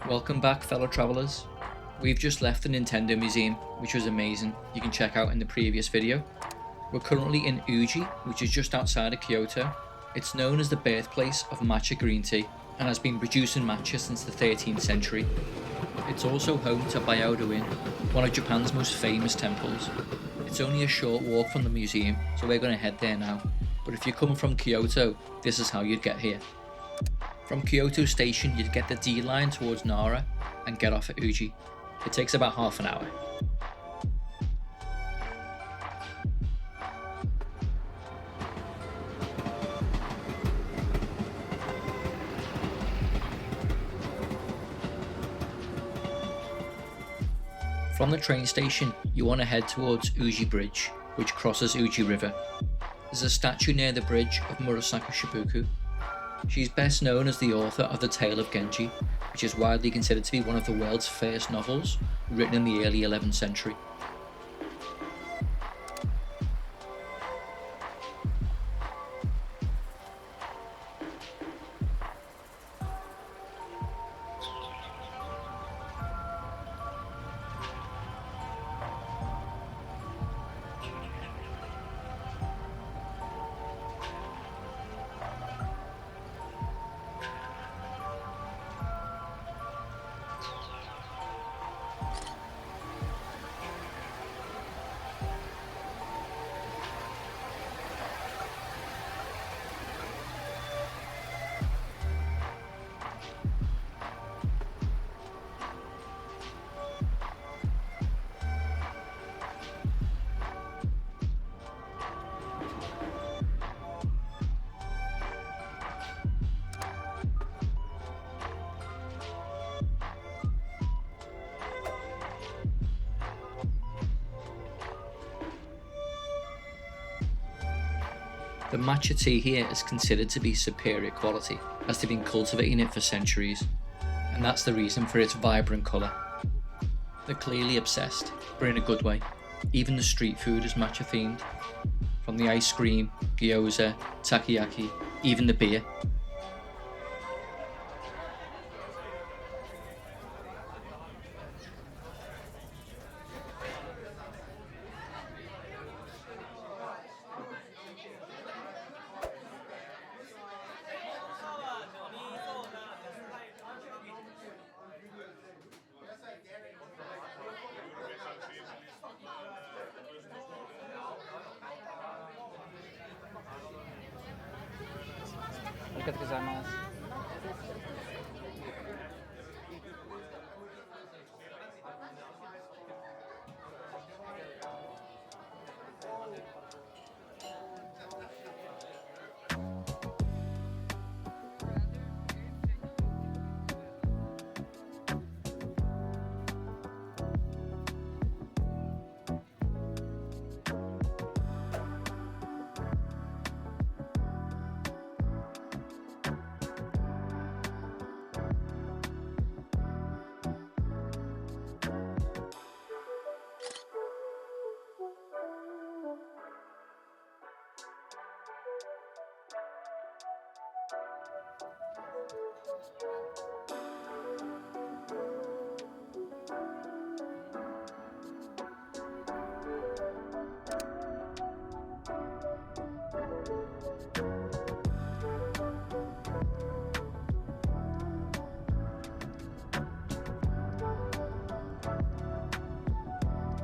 Welcome back, fellow travellers. We've just left the Nintendo Museum, which was amazing. You can check out in the previous video. We're currently in Uji, which is just outside of Kyoto. It's known as the birthplace of matcha green tea and has been producing matcha since the 13th century. It's also home to Byodo-in, one of Japan's most famous temples. It's only a short walk from the museum, so we're going to head there now. But if you're coming from Kyoto, this is how you'd get here. From Kyoto Station, you'd get the D line towards Nara and get off at Uji. It takes about half an hour. From the train station, you want to head towards Uji Bridge, which crosses Uji River. There's a statue near the bridge of Murasako Shibuku. She's best known as the author of The Tale of Genji, which is widely considered to be one of the world's first novels, written in the early 11th century. The matcha tea here is considered to be superior quality, as they've been cultivating it for centuries, and that's the reason for its vibrant colour. They're clearly obsessed, but in a good way. Even the street food is matcha themed, from the ice cream, gyoza, takoyaki, even the beer.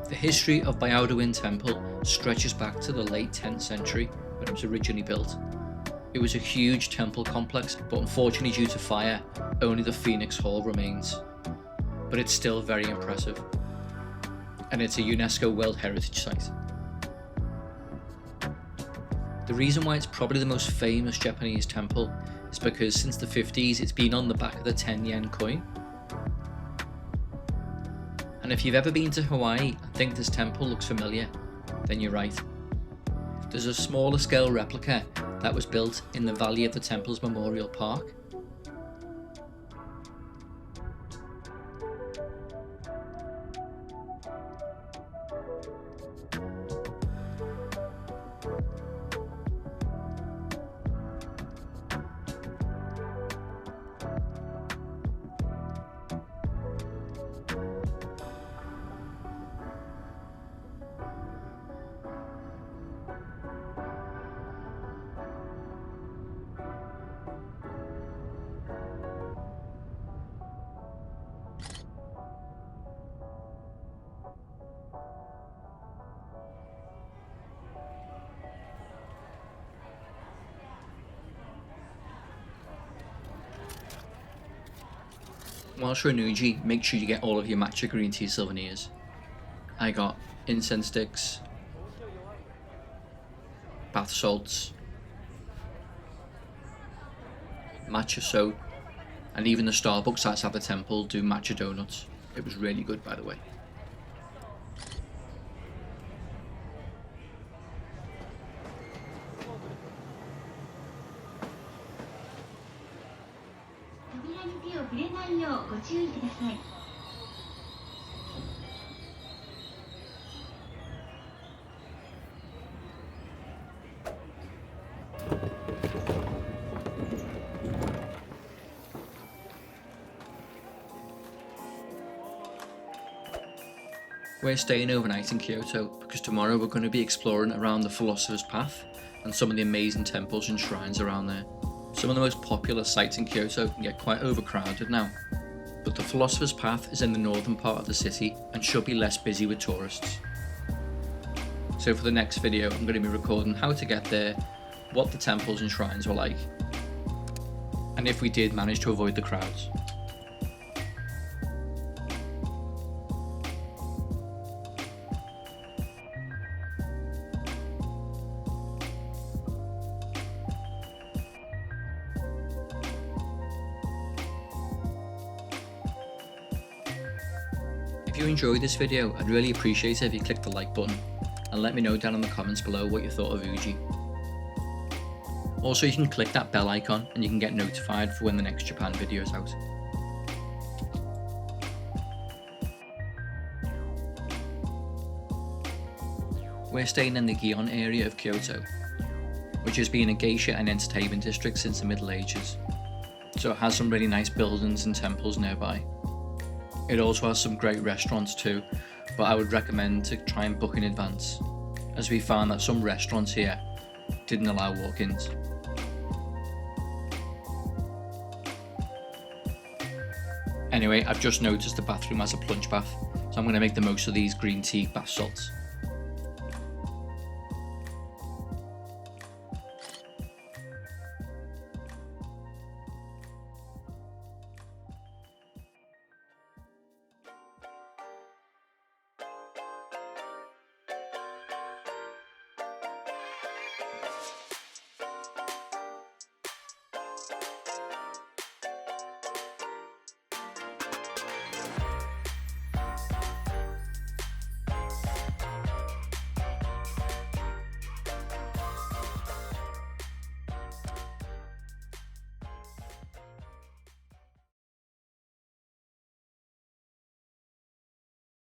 The history of Byodo-in Temple stretches back to the late 10th century when it was originally built. It was a huge temple complex, but unfortunately due to fire, only the Phoenix Hall remains. But it's still very impressive, and it's a UNESCO World Heritage Site. The reason why it's probably the most famous Japanese temple is because since the 50s it's been on the back of the 10 yen coin. And if you've ever been to Hawaii and think this temple looks familiar, then you're right. There's a smaller scale replica that was built in the Valley of the Temples Memorial Park. Whilst you're in Uji, make sure you get all of your matcha green tea souvenirs. I got incense sticks, bath salts, matcha soap, and even the Starbucks outside the temple do matcha donuts. It was really good, by the way. We're staying overnight in Kyoto because tomorrow we're going to be exploring around the Philosopher's Path and some of the amazing temples and shrines around there. Some of the most popular sites in Kyoto can get quite overcrowded now, but the Philosopher's Path is in the northern part of the city and should be less busy with tourists. So for the next video I'm going to be recording how to get there, what the temples and shrines were like, and if we did manage to avoid the crowds. If you enjoyed this video, I'd really appreciate it if you click the like button and let me know down in the comments below what you thought of Uji. Also, you can click that bell icon and you can get notified for when the next Japan video is out. We're staying in the Gion area of Kyoto, which has been a geisha and entertainment district since the Middle Ages, so it has some really nice buildings and temples nearby. It also has some great restaurants too, but I would recommend to try and book in advance, as we found that some restaurants here didn't allow walk-ins. Anyway, I've just noticed the bathroom has a plunge bath, so I'm going to make the most of these green tea bath salts.